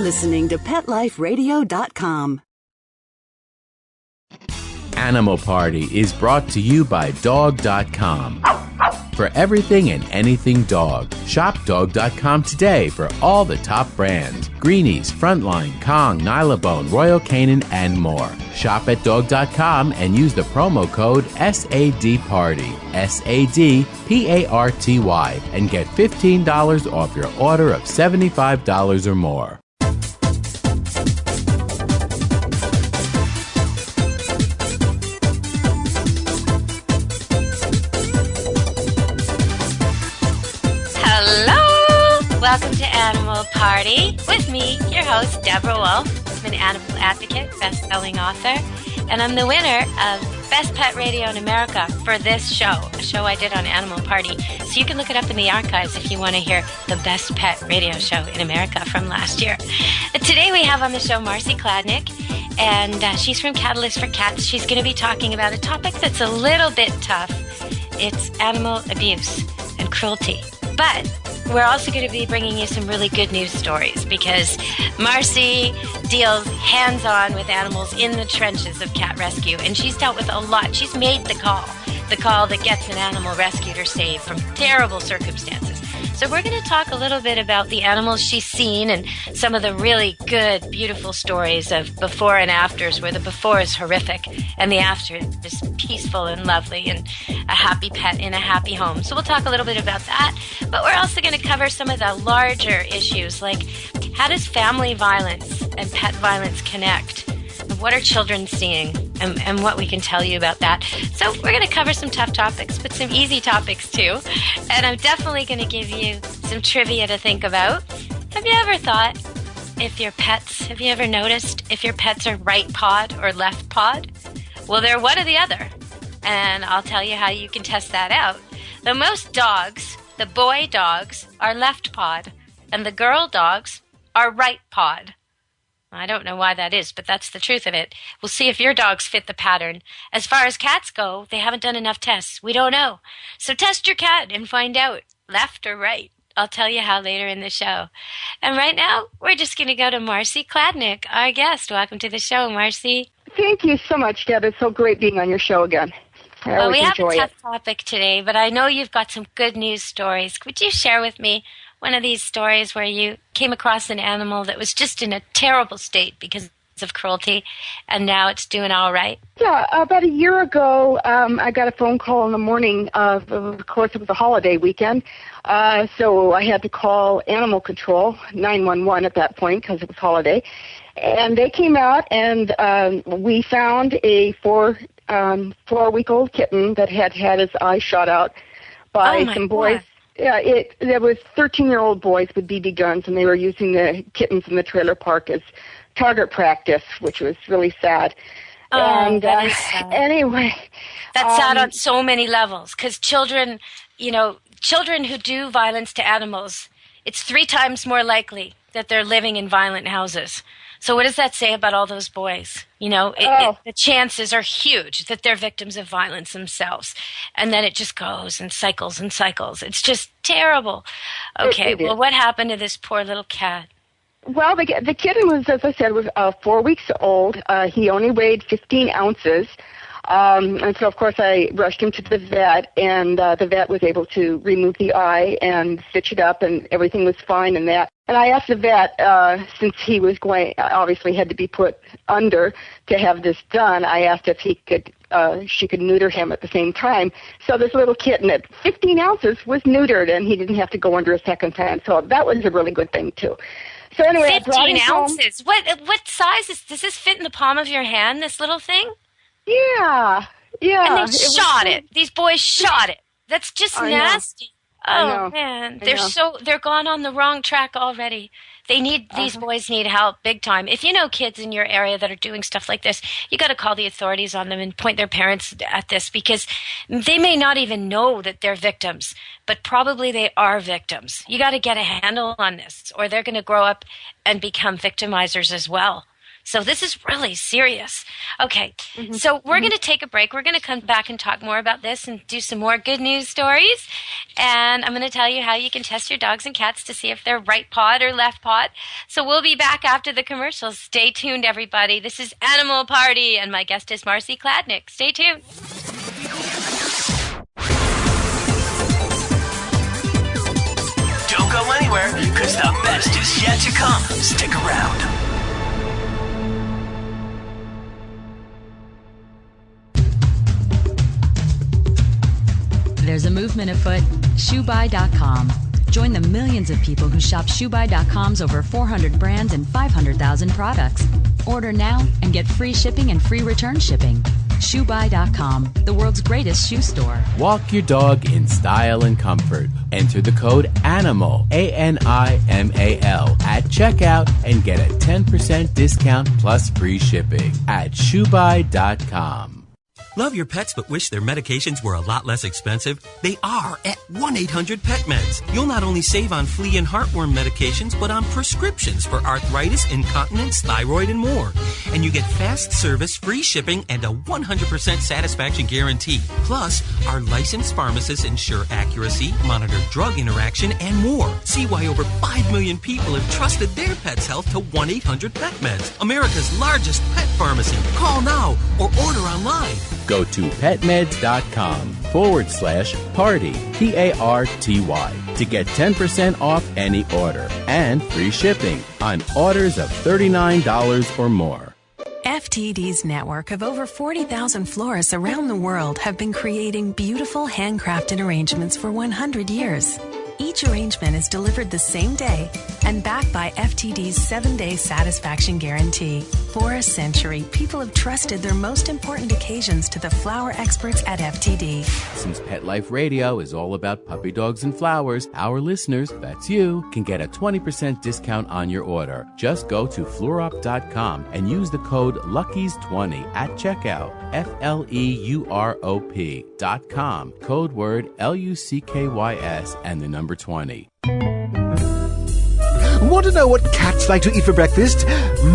listening to PetLifeRadio.com. Animal Party is brought to you by Dog.com. For everything and anything dog, shop Dog.com today for all the top brands. Greenies, Frontline, Kong, Nylabone, Royal Canin, and more. Shop at Dog.com and use the promo code SADPARTY, SADPARTY, and get $15 off your order of $75 or more. Welcome to Animal Party with me, your host, Deborah Wolf. I'm an animal advocate, best-selling author, and I'm the winner of Best Pet Radio in America for this show, a show I did on Animal Party. So you can look it up in the archives if you want to hear the Best Pet Radio show in America from last year. Today we have on the show Marcy Kladnick, and she's from Catalyst for Cats. She's going to be talking about a topic that's a little bit tough. It's animal abuse and cruelty. But we're also going to be bringing you some really good news stories because Marcy deals hands-on with animals in the trenches of cat rescue, and she's dealt with a lot. She's made the call that gets an animal rescued or saved from terrible circumstances. So we're going to talk a little bit about the animals she's seen and some of the really good, beautiful stories of before and afters, where the before is horrific and the after is peaceful and lovely and a happy pet in a happy home. So we'll talk a little bit about that. But we're also going to cover some of the larger issues, like how does family violence and pet violence connect? What are children seeing? And what we can tell you about that. So we're going to cover some tough topics, but some easy topics too. And I'm definitely going to give you some trivia to think about. Have you ever thought have you ever noticed if your pets are right pod or left pod? Well, they're one or the other. And I'll tell you how you can test that out. The most dogs, the boy dogs, are left pod, and the girl dogs are right pod. I don't know why that is, but that's the truth of it. We'll see if your dogs fit the pattern. As far as cats go, they haven't done enough tests. We don't know. So test your cat and find out, left or right. I'll tell you how later in the show. And right now, we're just going to go to Marcy Kladnick, our guest. Welcome to the show, Marcy. Thank you so much, Deb. It's so great being on your show again. Well, we have a tough topic today, but I know you've got some good news stories. Could you share with me one of these stories where you came across an animal that was just in a terrible state because of cruelty, and now it's doing all right? Yeah, about a year ago, I got a phone call in the morning. Of course, it was a holiday weekend, so I had to call Animal Control, 911 at that point because it was holiday. And they came out, and we found a four-week-old kitten that had his eye shot out by some boys. God. Yeah, there was 13-year-old boys with BB guns, and they were using the kittens in the trailer park as target practice, which was really sad. Oh, and that is sad. Anyway, that's sad on so many levels, because children who do violence to animals, it's 3 times more likely that they're living in violent houses. So what does that say about all those boys? The chances are huge that they're victims of violence themselves. And then it just goes and cycles and cycles. It's just terrible. Okay, well, what happened to this poor little cat? Well, the kitten was, as I said, was 4 weeks old. He only weighed 15 ounces. And so, of course, I rushed him to the vet, and the vet was able to remove the eye and stitch it up, and everything was fine in that. And I asked the vet, since he was obviously had to be put under to have this done, I asked if she could neuter him at the same time. So this little kitten at 15 ounces was neutered, and he didn't have to go under a second time. So that was a really good thing, too. So anyway, 15 ounces? What size does this fit in the palm of your hand, this little thing? Yeah. And they shot it. These boys shot it. That's just nasty. Oh man, they're gone on the wrong track already. These boys need help big time. If you know kids in your area that are doing stuff like this, you got to call the authorities on them and point their parents at this, because they may not even know that they're victims, but probably they are victims. You got to get a handle on this, or they're going to grow up and become victimizers as well. So this is really serious. Okay, so we're going to take a break. We're going to come back and talk more about this and do some more good news stories. And I'm going to tell you how you can test your dogs and cats to see if they're right pawed or left pawed. So we'll be back after the commercials. Stay tuned, everybody. This is Animal Party, and my guest is Marcy Kladnick. Stay tuned. Don't go anywhere, because the best is yet to come. Stick around. There's a movement afoot. ShoeBuy.com. Join the millions of people who shop ShoeBuy.com's over 400 brands and 500,000 products. Order now and get free shipping and free return shipping. ShoeBuy.com, the world's greatest shoe store. Walk your dog in style and comfort. Enter the code ANIMAL, ANIMAL, at checkout and get a 10% discount plus free shipping at ShoeBuy.com. Love your pets but wish their medications were a lot less expensive? They are at 1-800-PET-MEDS. You'll not only save on flea and heartworm medications, but on prescriptions for arthritis, incontinence, thyroid, and more. And you get fast service, free shipping, and a 100% satisfaction guarantee. Plus, our licensed pharmacists ensure accuracy, monitor drug interaction, and more. See why over 5 million people have trusted their pet's health to 1-800-PET-MEDS, America's largest pet pharmacy. Call now or order online. Go to petmeds.com/party, PARTY, to get 10% off any order and free shipping on orders of $39 or more. FTD's network of over 40,000 florists around the world have been creating beautiful handcrafted arrangements for 100 years. Each arrangement is delivered the same day and backed by FTD's 7-day satisfaction guarantee. For a century, people have trusted their most important occasions to the flower experts at FTD. Since Pet Life Radio is all about puppy dogs and flowers, our listeners, that's you, can get a 20% discount on your order. Just go to fluorop.com and use the code LUCKYS20 at checkout. FLEUROP.com. Code word LUCKYS and the number 20. Want to know what cats like to eat for breakfast?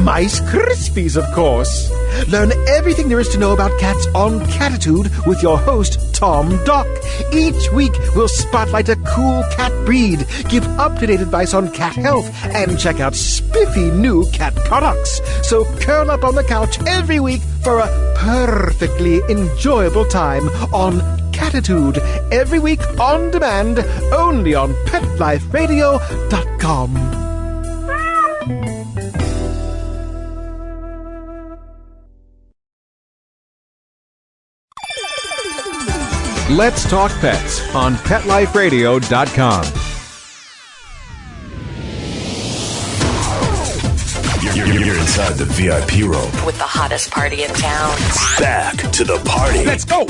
Mice Krispies, of course. Learn everything there is to know about cats on Catitude with your host, Tom Dock. Each week, we'll spotlight a cool cat breed, give up-to-date advice on cat health, and check out spiffy new cat products. So curl up on the couch every week for a perfectly enjoyable time on Catitude. Every week on demand, only on PetLifeRadio.com. Let's Talk Pets on PetLifeRadio.com. You're inside the VIP room with the hottest party in town. Back to the party. Let's go!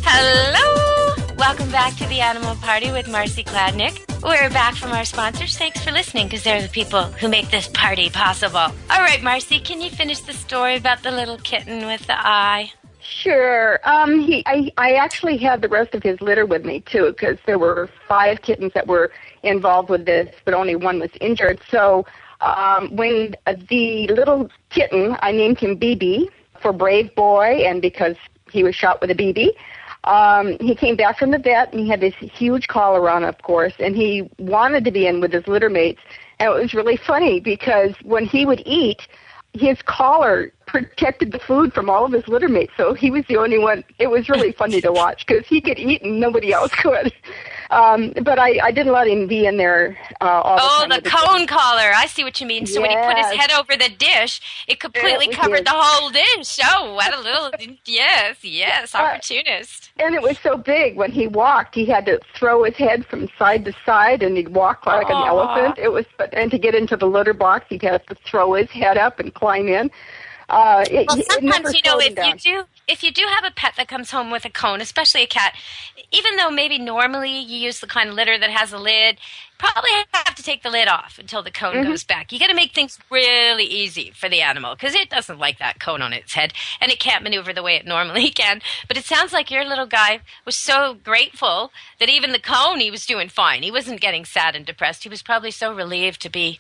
Hello! Welcome back to the Animal Party with Marcy Kladnick. We're back from our sponsors. Thanks for listening, because they're the people who make this party possible. All right, Marcy, can you finish the story about the little kitten with the eye? Sure. I actually had the rest of his litter with me, too, because there were 5 kittens that were involved with this, but only one was injured. So when the little kitten, I named him BB for Brave Boy, and because he was shot with a BB, he came back from the vet, and he had this huge collar on, of course, and he wanted to be in with his litter mates. And it was really funny because when he would eat, his collar protected the food from all of his litter mates, so he was the only one. It was really funny to watch because he could eat and nobody else could. But I didn't let him be in there all the time. Oh, the cone collar. I see what you mean. So when he put his head over the dish, it completely covered the whole dish. Oh, what a little, yes, opportunist. And it was so big. When he walked, he had to throw his head from side to side, and he'd walk like an elephant. And to get into the litter box, he'd have to throw his head up and climb in. Sometimes, if you do have a pet that comes home with a cone, especially a cat, even though maybe normally you use the kind of litter that has a lid, probably have to take the lid off until the cone goes back. You got to make things really easy for the animal because it doesn't like that cone on its head, and it can't maneuver the way it normally can. But it sounds like your little guy was so grateful that even the cone, he was doing fine. He wasn't getting sad and depressed. He was probably so relieved to be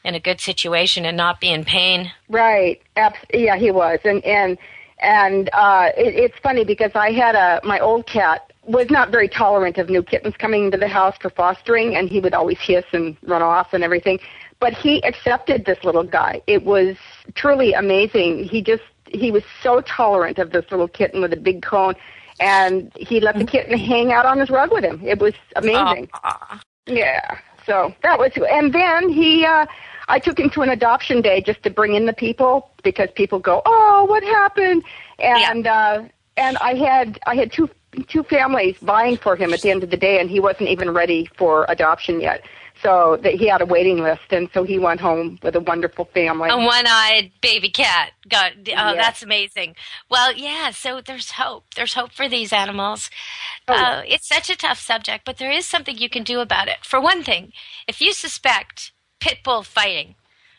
in a good situation and not be in pain. Right. Yeah, he was. And it's funny because I had my old cat was not very tolerant of new kittens coming into the house for fostering, and he would always hiss and run off and everything. But he accepted this little guy. It was truly amazing. He was so tolerant of this little kitten with a big cone, and he let the kitten hang out on his rug with him. It was amazing. Yeah. So that was, and then I took him to an adoption day just to bring in the people, because people go, "Oh, what happened?" And I had two families vying for him at the end of the day, and he wasn't even ready for adoption yet. So that he had a waiting list, and so he went home with a wonderful family. A one-eyed baby cat. That's amazing. Well, yeah, so there's hope. There's hope for these animals. It's such a tough subject, but there is something you can do about it. For one thing, if you suspect pit bull fighting,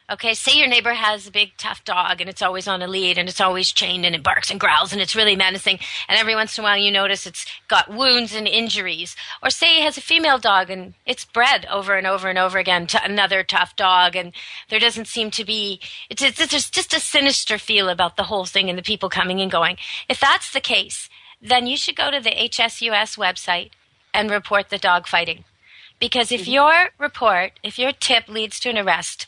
okay, say your neighbor has a big tough dog and it's always on a lead and it's always chained and it barks and growls and it's really menacing, and every once in a while you notice it's got wounds and injuries. Or say he has a female dog and it's bred over and over and over again to another tough dog, and there doesn't seem to be, there's just a sinister feel about the whole thing and the people coming and going. If that's the case, then you should go to the HSUS website and report the dog fighting. Because if your tip leads to an arrest,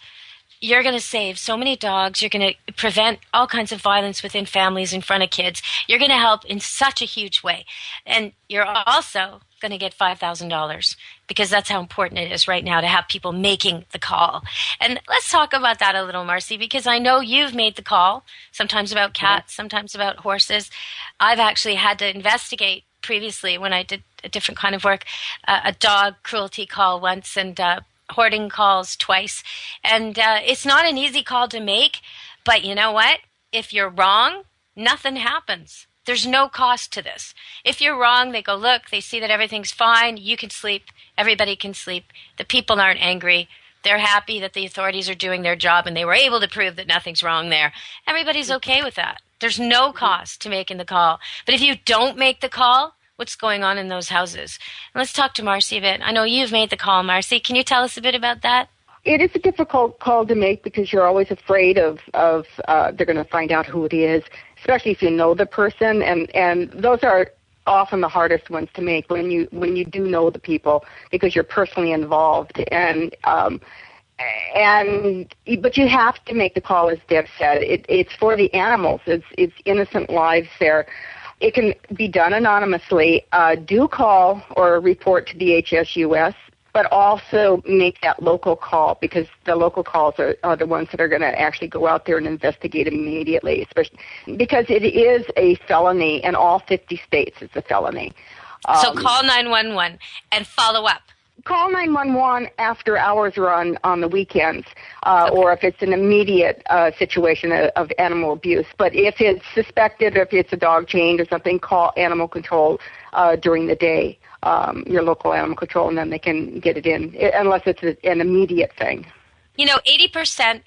you're going to save so many dogs. You're going to prevent all kinds of violence within families in front of kids. You're going to help in such a huge way. And you're also going to get $5,000, because that's how important it is right now to have people making the call. And let's talk about that a little, Marcy, because I know you've made the call, sometimes about cats, sometimes about horses. I've actually had to investigate previously, when I did a different kind of work, a dog cruelty call once, and hoarding calls twice. And it's not an easy call to make, but you know what? If you're wrong, nothing happens. There's no cost to this. If you're wrong, they go, look, they see that everything's fine. You can sleep. Everybody can sleep. The people aren't angry. They're happy that the authorities are doing their job and they were able to prove that nothing's wrong there. Everybody's okay with that. There's no cost to making the call. But if you don't make the call, what's going on in those houses? And let's talk to Marcy a bit. I know you've made the call, Marcy. Can you tell us a bit about that? It is a difficult call to make, because you're always afraid of they're going to find out who it is, especially if you know the person, and those are often the hardest ones to make when you do know the people, because you're personally involved, but you have to make the call, as Deb said. It's for the animals. It's innocent lives there. It can be done anonymously. Do call or report to the HSUS, but also make that local call, because the local calls are the ones that are going to actually go out there and investigate immediately, especially because it is a felony in all 50 states. It's a felony. So call 911 and follow up. Call 911 after hours or on the weekends, or if it's an immediate situation of animal abuse. But if it's suspected, or if it's a dog chained or something, call animal control during the day, your local animal control, and then they can get it in, unless it's an immediate thing. 80%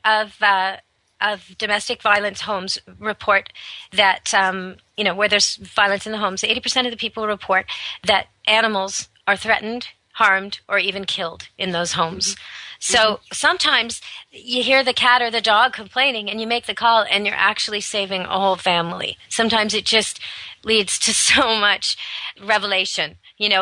of domestic violence homes report that, where there's violence in the homes, 80% of the people report that animals are threatened, harmed, or even killed in those homes. So sometimes you hear the cat or the dog complaining and you make the call and you're actually saving a whole family. Sometimes it just leads to so much revelation.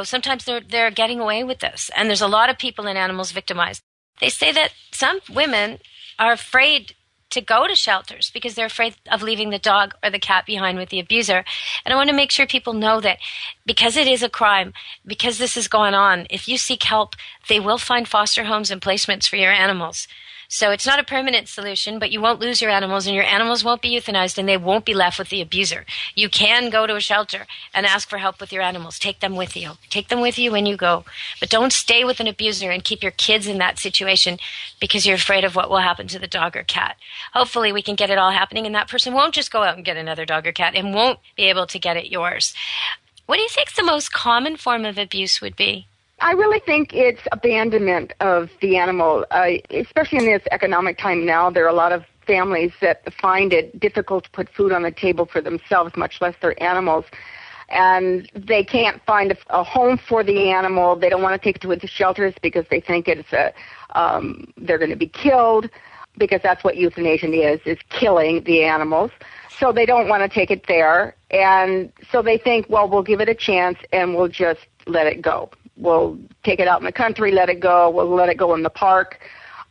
Sometimes they're getting away with this, and there's a lot of people and animals victimized. They say that some women are afraid to go to shelters because they're afraid of leaving the dog or the cat behind with the abuser. And I want to make sure people know that because it is a crime, because this is going on, if you seek help, they will find foster homes and placements for your animals. So it's not a permanent solution, but you won't lose your animals, and your animals won't be euthanized, and they won't be left with the abuser. You can go to a shelter and ask for help with your animals. Take them with you. Take them with you when you go. But don't stay with an abuser and keep your kids in that situation because you're afraid of what will happen to the dog or cat. Hopefully we can get it all happening, and that person won't just go out and get another dog or cat and won't be able to get at yours. What do you think the most common form of abuse would be? I really think it's abandonment of the animal, especially in this economic time now. There are a lot of families that find it difficult to put food on the table for themselves, much less their animals. and they can't find a home for the animal. They don't want to take it to the shelters because they think they're going to be killed, because that's what euthanasia is killing the animals. So they don't want to take it there, and so they think, well, we'll give it a chance and we'll just let it go. We'll take it out in the country, let it go. We'll let it go in the park.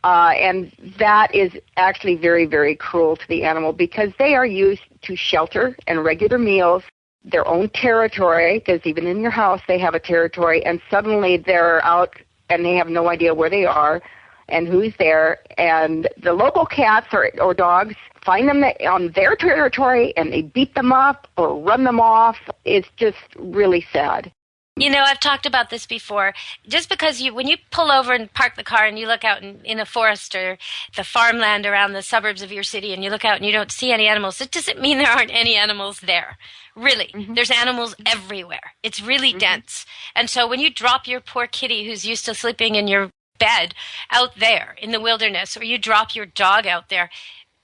And that is actually very, very cruel to the animal, because they are used to shelter and regular meals, their own territory, because even in your house they have a territory, and suddenly they're out and they have no idea where they are and who's there. And the local cats or dogs find them on their territory and they beat them up or run them off. It's just really sad. You know, I've talked about this before. Just because when you pull over and park the car and you look out in a forest or the farmland around the suburbs of your city and you look out and you don't see any animals, it doesn't mean there aren't any animals there. Really. Mm-hmm. There's animals everywhere. It's really dense. And so when you drop your poor kitty who's used to sleeping in your bed out there in the wilderness, or you drop your dog out there,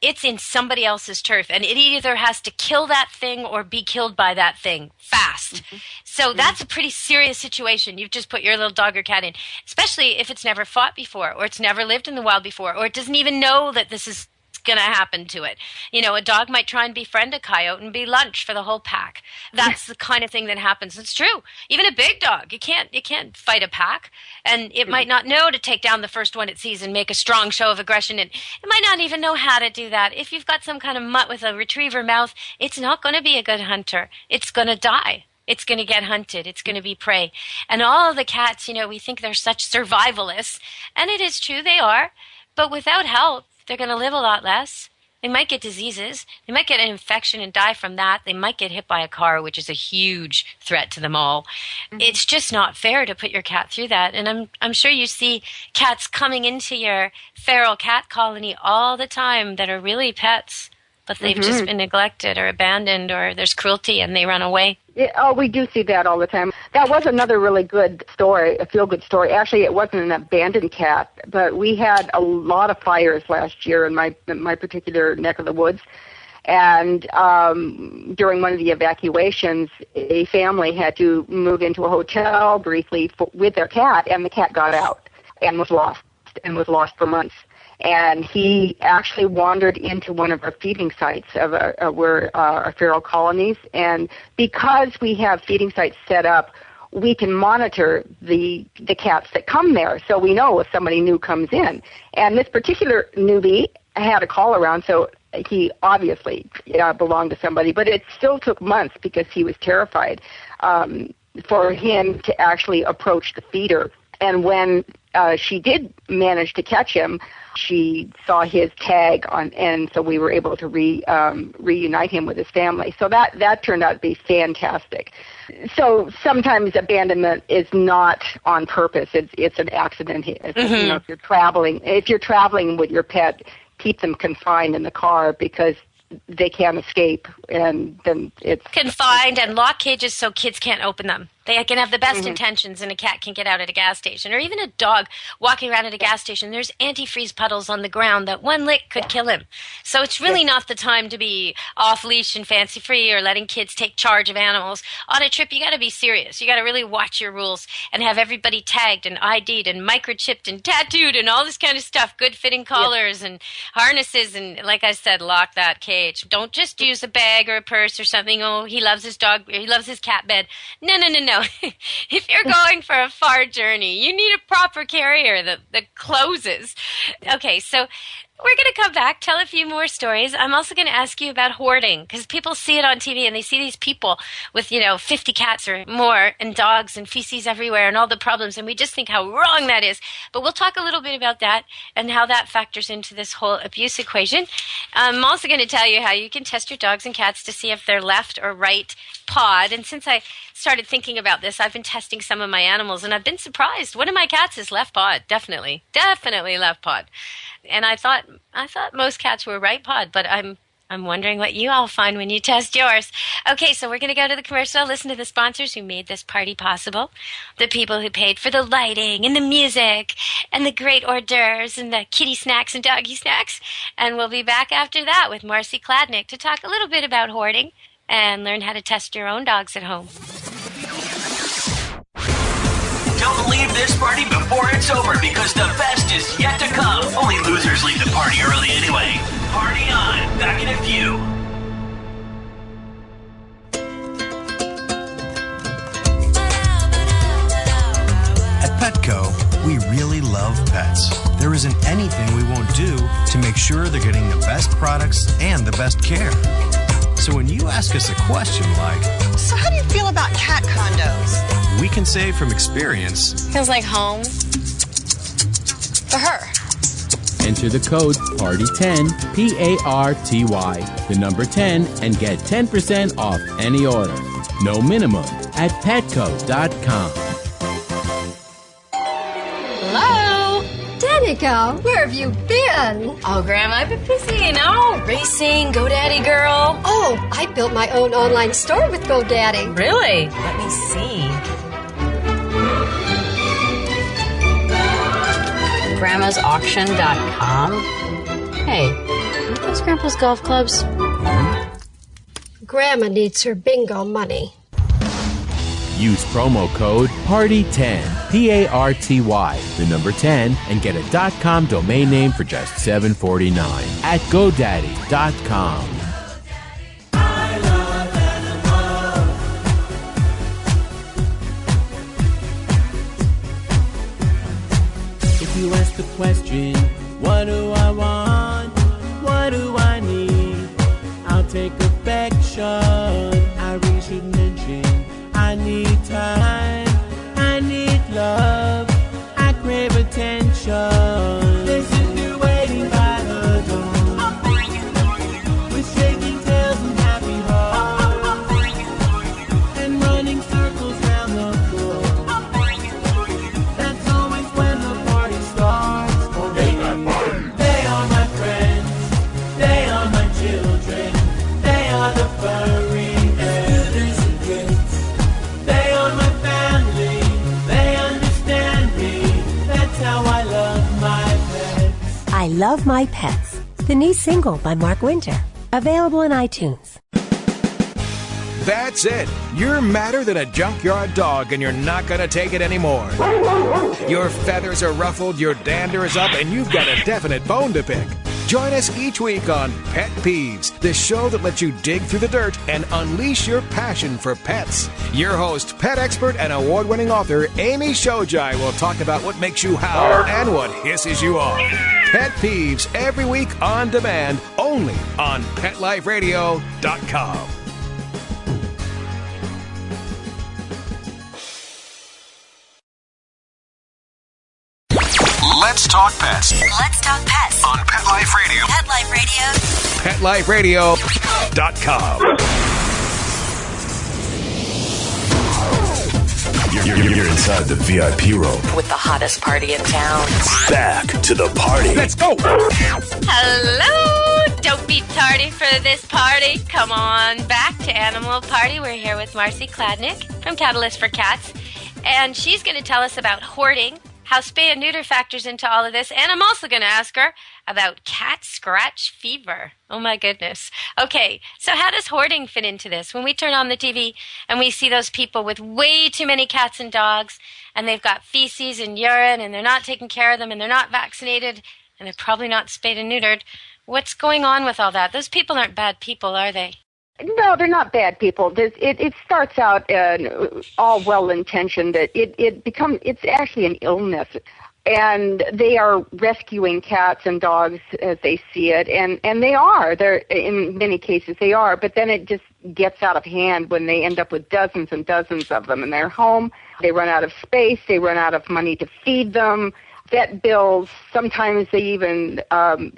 it's in somebody else's turf, and it either has to kill that thing or be killed by that thing fast. Mm-hmm. So that's a pretty serious situation you've just put your little dog or cat in, especially if it's never fought before, or it's never lived in the wild before, or it doesn't even know that this is going to happen to it. You know, a dog might try and befriend a coyote and be lunch for the whole pack. That's the kind of thing that happens. It's true. Even a big dog, it can't fight a pack, and it might not know to take down the first one it sees and make a strong show of aggression, and it might not even know how to do that. If you've got some kind of mutt with a retriever mouth, it's not going to be a good hunter. It's going to die. It's going to get hunted. It's going to be prey. And all of the cats, you know, we think they're such survivalists, and it is true, they are, but without help, they're going to live a lot less. They might get diseases. They might get an infection and die from that. They might get hit by a car, which is a huge threat to them all. Mm-hmm. It's just not fair to put your cat through that. And I'm sure you see cats coming into your feral cat colony all the time that are really pets, but they've just been neglected or abandoned, or there's cruelty and they run away. Yeah, we do see that all the time. That was another really good story, a feel-good story. Actually, it wasn't an abandoned cat, but we had a lot of fires last year in my particular neck of the woods. And during one of the evacuations, a family had to move into a hotel briefly with their cat, and the cat got out and was lost for months. And he actually wandered into one of our feeding sites of our feral colonies. And because we have feeding sites set up, we can monitor the cats that come there, so we know if somebody new comes in. And this particular newbie had a call around, so he obviously belonged to somebody. But it still took months because he was terrified for him to actually approach the feeder. And when she did manage to catch him, she saw his tag on, and so we were able to reunite him with his family. So that turned out to be fantastic. So sometimes abandonment is not on purpose; it's an accident. You know, if you're traveling with your pet, keep them confined in the car because they can't escape, and then it's confined and lock cages so kids can't open them. They can have the best intentions, and a cat can get out at a gas station, or even a dog walking around at a gas station. There's antifreeze puddles on the ground that one lick could kill him. So it's really not the time to be off-leash and fancy-free or letting kids take charge of animals. On a trip, you got to be serious. You got to really watch your rules and have everybody tagged and ID'd and microchipped and tattooed and all this kind of stuff, good-fitting collars and harnesses, and like I said, lock that cage. Don't just use a bag or a purse or something. Oh, he loves his dog, or he loves his cat bed. No. If you're going for a far journey, you need a proper carrier that closes. Okay, so we're going to come back, tell a few more stories. I'm also going to ask you about hoarding, because people see it on TV and they see these people with, 50 cats or more and dogs and feces everywhere and all the problems, and we just think how wrong that is. But we'll talk a little bit about that and how that factors into this whole abuse equation. I'm also going to tell you how you can test your dogs and cats to see if they're left or right pawed. And since I started thinking about this, I've been testing some of my animals, and I've been surprised. One of my cats is left pawed, definitely left pawed. And I thought most cats were right pawed, but I'm wondering what you all find when you test yours. Okay, so we're going to go to the commercial, listen to the sponsors who made this party possible, the people who paid for the lighting and the music and the great hors d'oeuvres and the kitty snacks and doggy snacks. And we'll be back after that with Marcy Kladnick to talk a little bit about hoarding and learn how to test your own dogs at home. Don't leave this party before it's over because the best is yet to come. Only losers leave the party early anyway. Party on. Back in a few. At Petco, we really love pets. There isn't anything we won't do to make sure they're getting the best products and the best care. So when you ask us a question like, so how do you feel about cat condos? We can say from experience, feels like home for her. Enter the code PARTY10, PARTY, the number 10, and get 10% off any order. No minimum at petco.com. Hello? Danica, where have you been? Oh, Grandma, I've been busy, racing, GoDaddy girl. Oh, I built my own online store with GoDaddy. Really? Let me see. Grandma'sAuction.com. Hey, aren't those Grandpa's golf clubs? Grandma needs her bingo money. Use promo code PARTY10, PARTY, the number 10, and get a .com domain name for just $7.49 at GoDaddy.com. If you ask the question, what do I want? What do I need? I'll take affection. I really should mention I need time, I need love, I crave attention. This is me waiting by the door, with shaking tails and happy hearts, and running circles round the floor. That's always when the party starts for me. They are my friends, they are my children, they are the furry. I Love My Pets, the new single by Mark Winter, available on iTunes. That's it. You're madder than a junkyard dog, and you're not going to take it anymore. Your feathers are ruffled, your dander is up, and you've got a definite bone to pick. Join us each week on Pet Peeves, the show that lets you dig through the dirt and unleash your passion for pets. Your host, pet expert and award-winning author Amy Shojai will talk about what makes you howl and what hisses you off. Pet Peeves every week on demand, only on PetLifeRadio.com. Let's talk pets. Let's talk pets On Pet Life Radio. Pet Life Radio. PetLifeRadio.com. You're inside the VIP room. with the hottest party in town. Back to the party. Let's go. Hello! Don't be tardy for this party. Come on back to Animal Party. We're here with Marcy Kladnick from Catalyst for Cats. And she's going to tell us about hoarding, how spay and neuter factors into all of this, and I'm also going to ask her about cat scratch fever. Oh my goodness. Okay, so how does hoarding fit into this? When we turn on the TV and we see those people with way too many cats and dogs, and they've got feces and urine, and they're not taking care of them, and they're not vaccinated, and they're probably not spayed and neutered, what's going on with all that? Those people aren't bad people, are they? No, they're not bad people. It starts out all well-intentioned. It's actually an illness, and they are rescuing cats and dogs as they see it, and they are. They're in many cases they are, but then it just gets out of hand when they end up with dozens and dozens of them in their home. They run out of space. They run out of money to feed them. Vet bills. Sometimes they even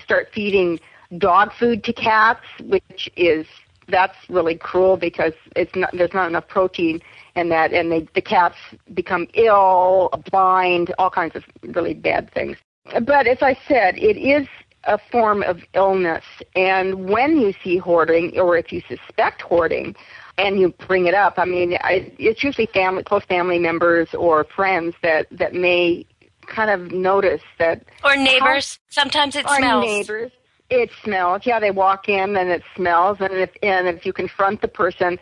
start feeding dog food to cats, which is. That's really cruel because there's not enough protein in that, and the cats become ill, blind, all kinds of really bad things. But as I said, it is a form of illness, and when you see hoarding, or if you suspect hoarding, and you bring it up, I mean, it's usually close family members or friends that may kind of notice that. Or neighbors. Sometimes it smells. Or neighbors. It smells. Yeah, they walk in and it smells, and if you confront the person,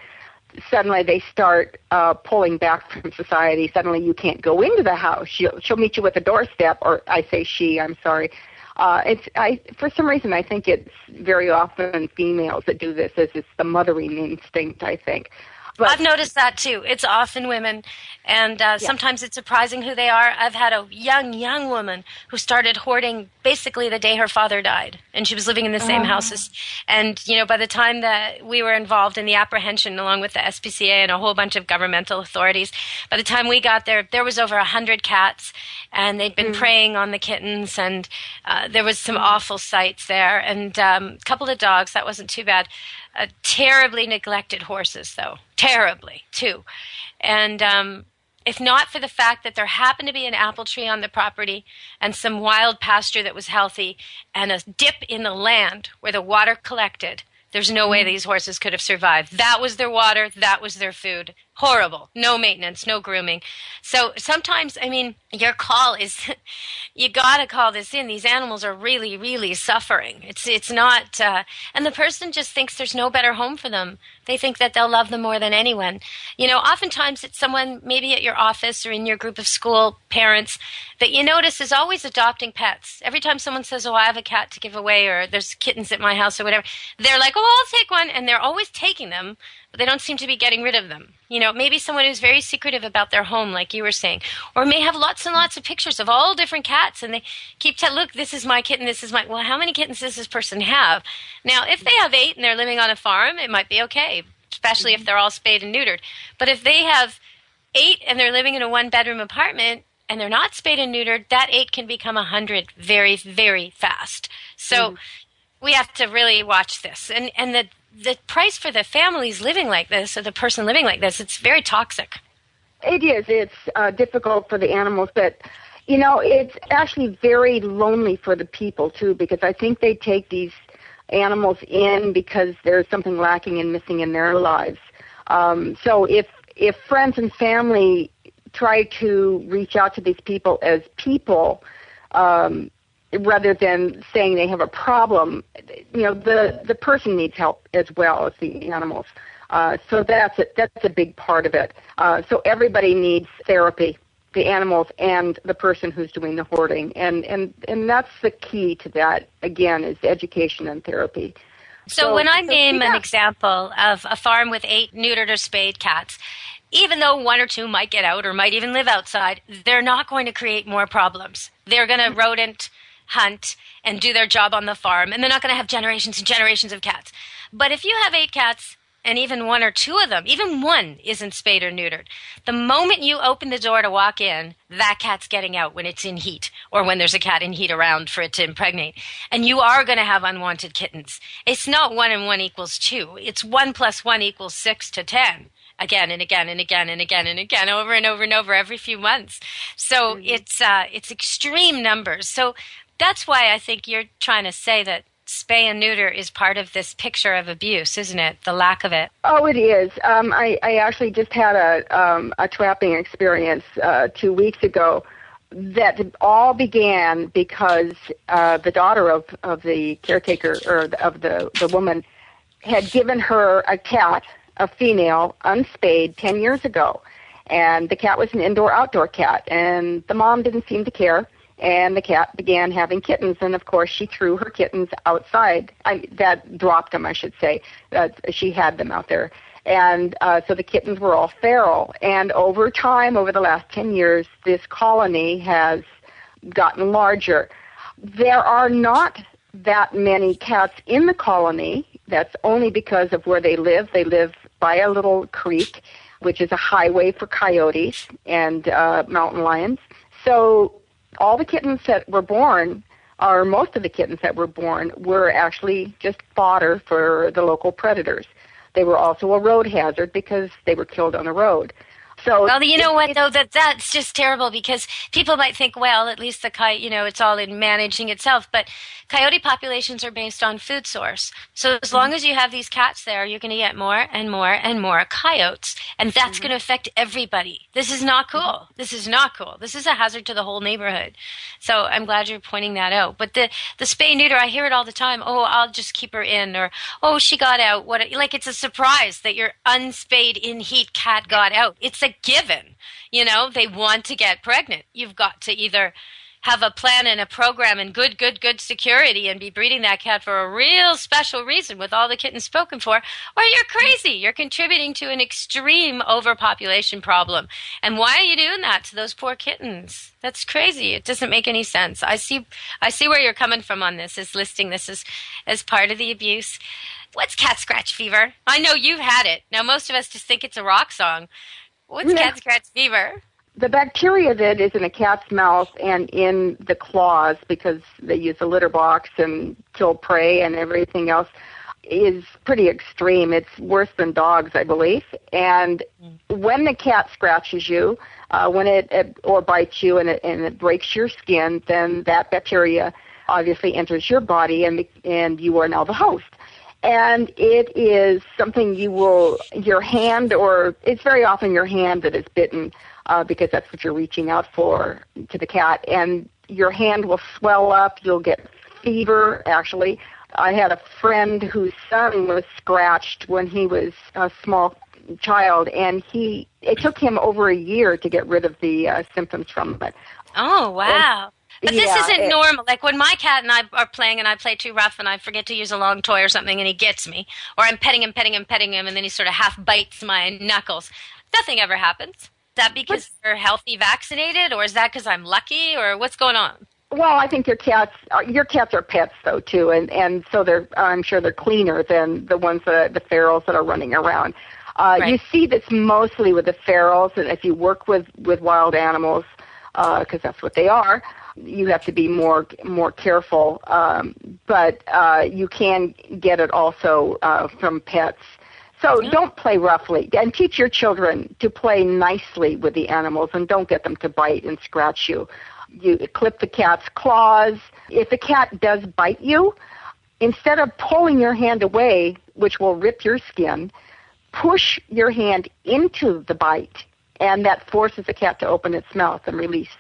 suddenly they start pulling back from society. Suddenly you can't go into the house. She'll meet you at the doorstep, or I say she. I'm sorry. For some reason I think it's very often females that do this. It's the mothering instinct, I think. But I've noticed that too. It's often women, and sometimes it's surprising who they are. I've had a young woman who started hoarding basically the day her father died, and she was living in the same houses. And, by the time that we were involved in the apprehension, along with the SPCA and a whole bunch of governmental authorities, by the time we got there, there was over 100 cats, and they'd been preying on the kittens, and there was some awful sights there, and a couple of dogs. That wasn't too bad. Terribly neglected horses, though. Terribly, too. And if not for the fact that there happened to be an apple tree on the property and some wild pasture that was healthy and a dip in the land where the water collected, there's no way these horses could have survived. That was their water. That was their food. Horrible. No maintenance, no grooming. So sometimes, your call is, you got to call this in. These animals are really, really suffering. It's not, and the person just thinks there's no better home for them. They think that they'll love them more than anyone. Oftentimes it's someone maybe at your office or in your group of school parents that you notice is always adopting pets. Every time someone says, I have a cat to give away, or there's kittens at my house or whatever, they're like, I'll take one. And they're always taking them, but they don't seem to be getting rid of them. Maybe someone who's very secretive about their home, like you were saying, or may have lots and lots of pictures of all different cats, and they keep telling, look, this is my kitten, this is my, well, how many kittens does this person have? Now, if they have 8 and they're living on a farm, it might be okay, especially if they're all spayed and neutered. But if they have 8 and they're living in a 1-bedroom apartment and they're not spayed and neutered, that 8 can become 100 very, very fast. So we have to really watch this. And the price for the families living like this, or the person living like this, it's very toxic. It is. It's difficult for the animals, but, it's actually very lonely for the people, too, because I think they take these animals in because there's something lacking and missing in their lives. So if friends and family try to reach out to these people as people, rather than saying they have a problem, the person needs help as well as the animals. So that's a big part of it. So everybody needs therapy, the animals and the person who's doing the hoarding. And that's the key to that, again, is education and therapy. So when I name an example of a farm with 8 neutered or spayed cats, even though 1 or 2 might get out or might even live outside, they're not going to create more problems. They're going to rodent hunt and do their job on the farm, and they're not going to have generations and generations of cats. But if you have 8 cats, and even 1 or 2 of them, even 1 isn't spayed or neutered, the moment you open the door to walk in, that cat's getting out when it's in heat, or when there's a cat in heat around for it to impregnate. And you are going to have unwanted kittens. It's not 1 and 1 equals 2. It's 1 plus 1 equals 6 to 10. Again and again and again and again and again, over and over and over every few months. So it's extreme numbers. So that's why I think you're trying to say that spay and neuter is part of this picture of abuse, isn't it? The lack of it. Oh, it is. I actually just had a trapping experience 2 weeks ago that all began because the daughter of the caretaker, or of the woman, had given her a cat, a female, unspayed 10 years ago. And the cat was an indoor-outdoor cat, and the mom didn't seem to care. And the cat began having kittens, and of course she threw her kittens outside. That dropped them, I should say. She had them out there. And so the kittens were all feral. And over time, over the last 10 years, this colony has gotten larger. There are not that many cats in the colony. That's only because of where they live. They live by a little creek, which is a highway for coyotes and mountain lions. So all the kittens that were born, or most of the kittens that were born, were actually just fodder for the local predators. They were also a road hazard because they were killed on the road. So well, you know what, though, that's just terrible because people might think, well, at least the coyote, it's all in managing itself. But coyote populations are based on food source. So as long as you have these cats there, you're going to get more and more and more coyotes. And that's going to affect everybody. This is not cool. This is not cool. This is a hazard to the whole neighborhood. So I'm glad you're pointing that out. But the spay-neuter, I hear it all the time. Oh, I'll just keep her in. Or, oh, she got out. Like it's a surprise that your unspayed in heat cat got out. It's a given. They want to get pregnant. You've got to either have a plan and a program and good security and be breeding that cat for a real special reason with all the kittens spoken for, or you're crazy. You're contributing to an extreme overpopulation problem. And why are you doing that to those poor kittens? That's crazy. It doesn't make any sense. I see where you're coming from on this, is listing this as part of the abuse. What's cat scratch fever? I know you've had it. Now, most of us just think it's a rock song. What's cat scratch fever? The bacteria that is in a cat's mouth and in the claws, because they use a litter box and kill prey and everything else, is pretty extreme. It's worse than dogs, I believe. And when the cat scratches you, when it or bites you and it breaks your skin, then that bacteria obviously enters your body, and you are now the host. And it is something your hand, or it's very often your hand that is bitten, because that's what you're reaching out for to the cat. And your hand will swell up. You'll get fever, actually. I had a friend whose son was scratched when he was a small child, and it took him over a year to get rid of the symptoms from it. Oh, wow. But this isn't normal. Like when my cat and I are playing and I play too rough and I forget to use a long toy or something and he gets me, or I'm petting him and then he sort of half bites my knuckles. Nothing ever happens. Is that because you're healthy, vaccinated, or is that because I'm lucky, or what's going on? Well, I think your cats are pets, though, too, and so I'm sure they're cleaner than the ones the ferals that are running around. Right. You see this mostly with the ferals, and if you work with wild animals, because that's what they are, you have to be more careful. But you can get it also from pets. So don't play roughly, and teach your children to play nicely with the animals, and don't get them to bite and scratch you. You clip the cat's claws. If the cat does bite you, instead of pulling your hand away, which will rip your skin, push your hand into the bite, and that forces the cat to open its mouth and release.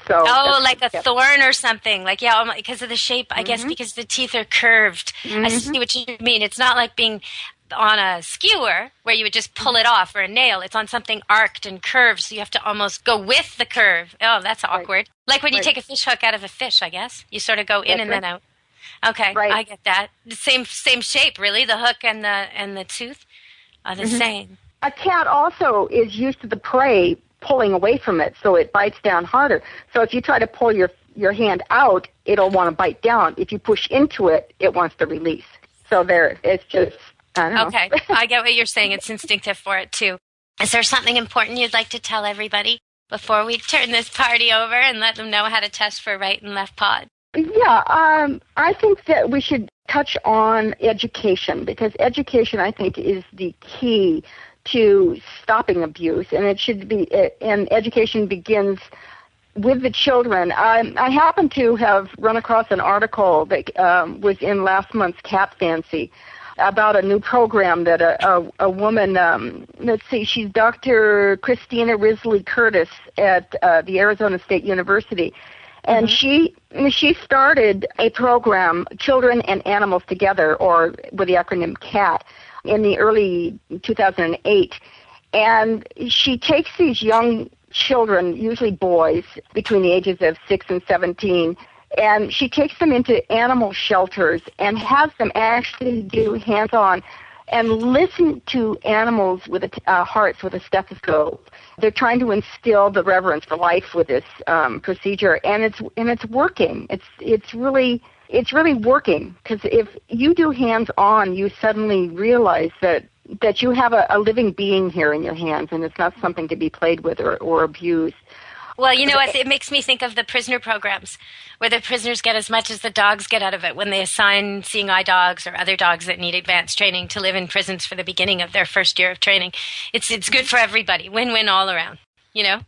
So like a thorn or something. Like, because of the shape, I guess, because the teeth are curved. I see what you mean. It's not like being on a skewer where you would just pull it off, or a nail. It's on something arced and curved, so you have to almost go with the curve. Oh, that's awkward. Right. Like when you take a fish hook out of a fish, I guess. You sort of go in and then out. Okay, right. I get that. The same shape, really. The hook and the tooth are the same. A cat also is used to the prey pulling away from it, so it bites down harder. So if you try to pull your hand out, it'll want to bite down. If you push into it, it wants to release. So it's just, I don't know. Okay, I get what you're saying. It's instinctive for it, too. Is there something important you'd like to tell everybody before we turn this party over and let them know how to test for right and left pod? Yeah, I think that we should touch on education, because education, I think, is the key to stopping abuse, and and education begins with the children. I happen to have run across an article that was in last month's Cat Fancy about a new program that a woman, she's Dr. Christina Risley Curtis at the Arizona State University, and she started a program, Children and Animals Together, or with the acronym CAT, in the early 2008. And she takes these young children, usually boys, between the ages of 6 and 17, and she takes them into animal shelters and has them actually do hands-on and listen to animals with hearts with a stethoscope. They're trying to instill the reverence for life with this procedure, and it's working. It's really working, because if you do hands-on, you suddenly realize that you have a living being here in your hands, and it's not something to be played with or abused. Well, you know what? It makes me think of the prisoner programs where the prisoners get as much as the dogs get out of it when they assign seeing eye dogs or other dogs that need advanced training to live in prisons for the beginning of their first year of training. It's good for everybody. Win-win all around, you know?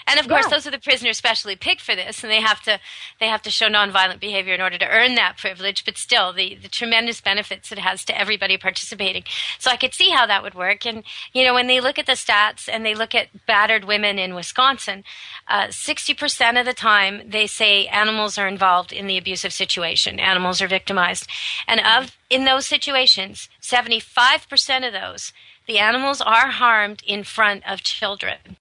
And of course, those are the prisoners specially picked for this, and they have to show nonviolent behavior in order to earn that privilege. But still, the tremendous benefits it has to everybody participating. So I could see how that would work. And you know, when they look at the stats and they look at battered women in Wisconsin, 60% of the time they say animals are involved in the abusive situation. Animals are victimized, and in those situations, 75% of those, the animals are harmed in front of children.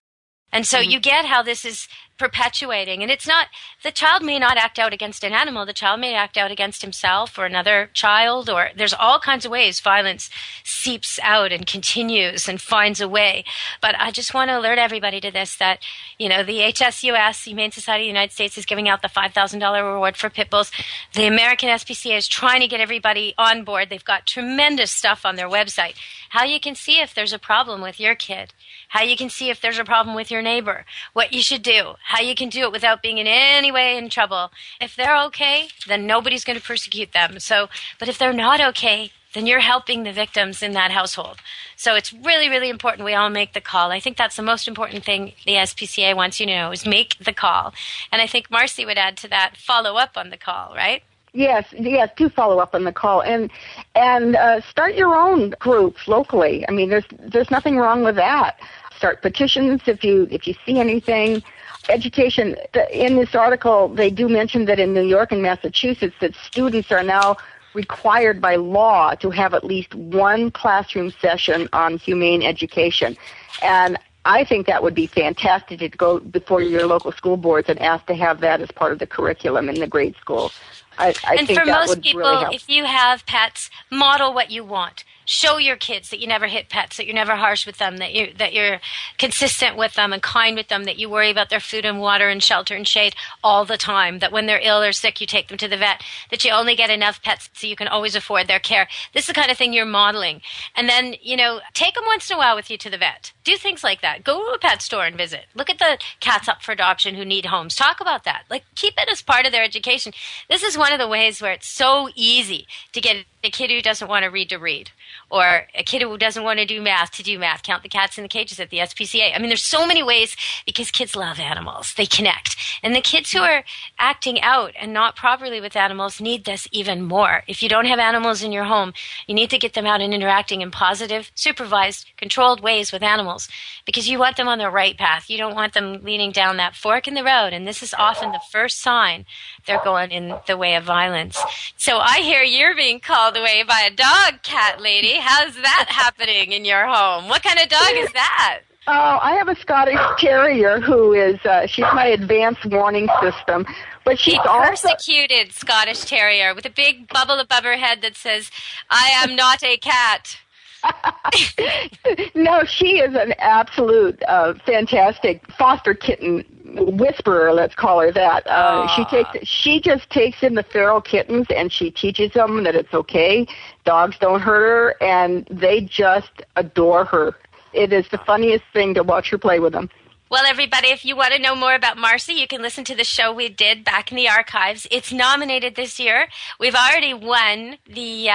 And so you get how this is perpetuating. And it's not, the child may not act out against an animal. The child may act out against himself or another child, or there's all kinds of ways violence seeps out and continues and finds a way. But I just want to alert everybody to this, that, you know, the HSUS, Humane Society of the United States, is giving out the $5,000 reward for pit bulls. The American SPCA is trying to get everybody on board. They've got tremendous stuff on their website. How you can see if there's a problem with your kid. How you can see if there's a problem with your neighbor. What you should do. How you can do it without being in any way in trouble. If they're okay, then nobody's going to persecute them. So, but if they're not okay, then you're helping the victims in that household. So it's really, really important we all make the call. I think that's the most important thing the SPCA wants you to know, is make the call. And I think Marcy would add to that, follow up on the call, right? Yes, do follow up on the call and start your own groups locally. I mean, there's nothing wrong with that. Start petitions if you see anything. Education. In this article, they do mention that in New York and Massachusetts, that students are now required by law to have at least one classroom session on humane education, and I think that would be fantastic to go before your local school boards and ask to have that as part of the curriculum in the grade school. I and think for that most would people, really help. if you have pets, model what you want. Show your kids that you never hit pets, that you're never harsh with them, that you're consistent with them and kind with them, that you worry about their food and water and shelter and shade all the time, that when they're ill or sick, you take them to the vet, that you only get enough pets so you can always afford their care. This is the kind of thing you're modeling. And then, you know, take them once in a while with you to the vet. Do things like that. Go to a pet store and visit. Look at the cats up for adoption who need homes. Talk about that. Like, keep it as part of their education. This is one of the ways where it's so easy to get a kid who doesn't want to read, or a kid who doesn't want to do math. Count the cats in the cages at the SPCA. I mean, there's so many ways, because kids love animals. They connect. And the kids who are acting out and not properly with animals need this even more. If you don't have animals in your home, you need to get them out and interacting in positive, supervised, controlled ways with animals, because you want them on the right path. You don't want them leaning down that fork in the road. And this is often the first sign they're going in the way of violence. So I hear you're being called away by a dog, cat lady. How's that happening in your home? What kind of dog is that? Oh, I have a Scottish Terrier who is, she's my advanced warning system. But she's also persecuted Scottish Terrier with a big bubble above her head that says, "I am not a cat." No, she is an absolute fantastic foster kitten whisperer, let's call her that. She just takes in the feral kittens and she teaches them that it's okay. Dogs don't hurt her, and they just adore her. It is the funniest thing to watch her play with them. Well, everybody, if you want to know more about Marcy, you can listen to the show we did back in the archives. It's nominated this year. We've already won the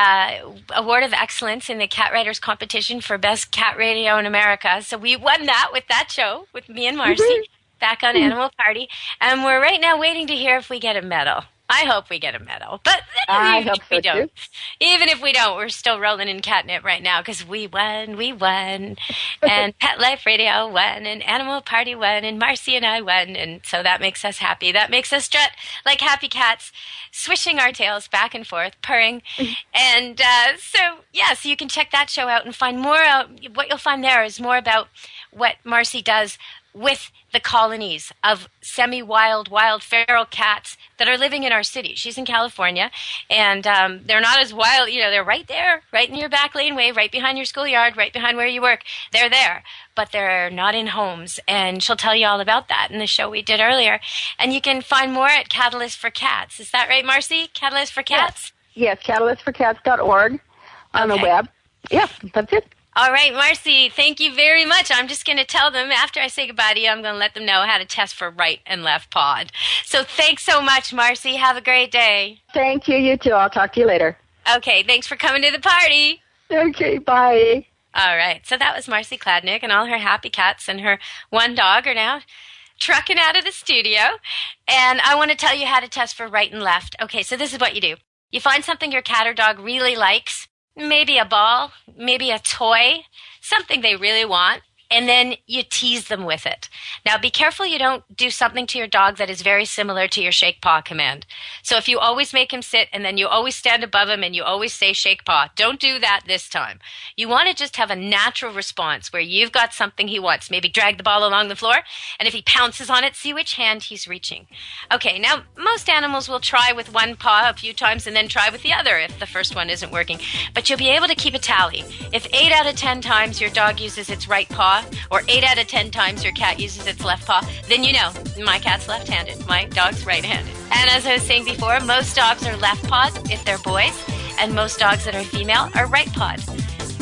Award of Excellence in the Cat Writers Competition for Best Cat Radio in America. So we won that with that show, with me and Marcy, back on Animal Party. And we're right now waiting to hear if we get a medal. I hope we get a medal. But I even hope if we so don't, too. Even if we don't, we're still rolling in catnip right now because we won. And Pet Life Radio won, and Animal Party won, and Marcy and I won. And so that makes us happy. That makes us strut like happy cats, swishing our tails back and forth, purring. And so you can check that show out and find more. What you'll find there is more about what Marcy does with the colonies of semi-wild, wild feral cats that are living in our city. She's in California, and they're not as wild. You know, they're right there, right in your back laneway, right behind your schoolyard, right behind where you work. They're there, but they're not in homes, and she'll tell you all about that in the show we did earlier. And you can find more at Catalyst for Cats. Is that right, Marcy? Catalyst for Cats? Yes, catalystforcats.org on the web. Yeah, that's it. All right, Marcy, thank you very much. I'm just going to tell them after I say goodbye to you, I'm going to let them know how to test for right and left pod. So thanks so much, Marcy. Have a great day. Thank you. You too. I'll talk to you later. Okay, thanks for coming to the party. Okay, bye. All right, so that was Marcy Kladnick, and all her happy cats and her one dog are now trucking out of the studio. And I want to tell you how to test for right and left. Okay, so this is what you do. You find something your cat or dog really likes, maybe a ball, maybe a toy, something they really want, and then you tease them with it. Now, be careful you don't do something to your dog that is very similar to your shake paw command. So if you always make him sit and then you always stand above him and you always say shake paw, don't do that this time. You want to just have a natural response where you've got something he wants. Maybe drag the ball along the floor, and if he pounces on it, see which hand he's reaching. Okay, now most animals will try with one paw a few times and then try with the other if the first one isn't working. But you'll be able to keep a tally. If 8 out of 10 times your dog uses its right paw, or 8 out of 10 times your cat uses its left paw, then you know, my cat's left-handed, my dog's right-handed. And as I was saying before, most dogs are left-pawed if they're boys, and most dogs that are female are right-pawed.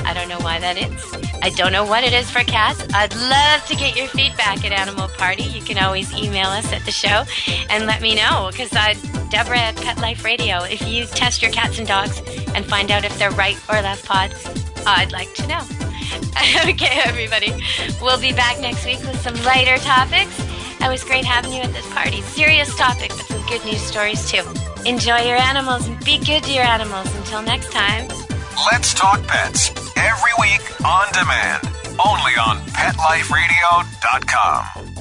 I don't know why that is. I don't know what it is for cats. I'd love to get your feedback at Animal Party. You can always email us at the show and let me know, because Deborah at Pet Life Radio, if you test your cats and dogs and find out if they're right or left-pawed, I'd like to know. Okay, everybody. We'll be back next week with some lighter topics. It was great having you at this party. Serious topic, but some good news stories, too. Enjoy your animals and be good to your animals. Until next time. Let's Talk Pets. Every week on demand. Only on PetLifeRadio.com.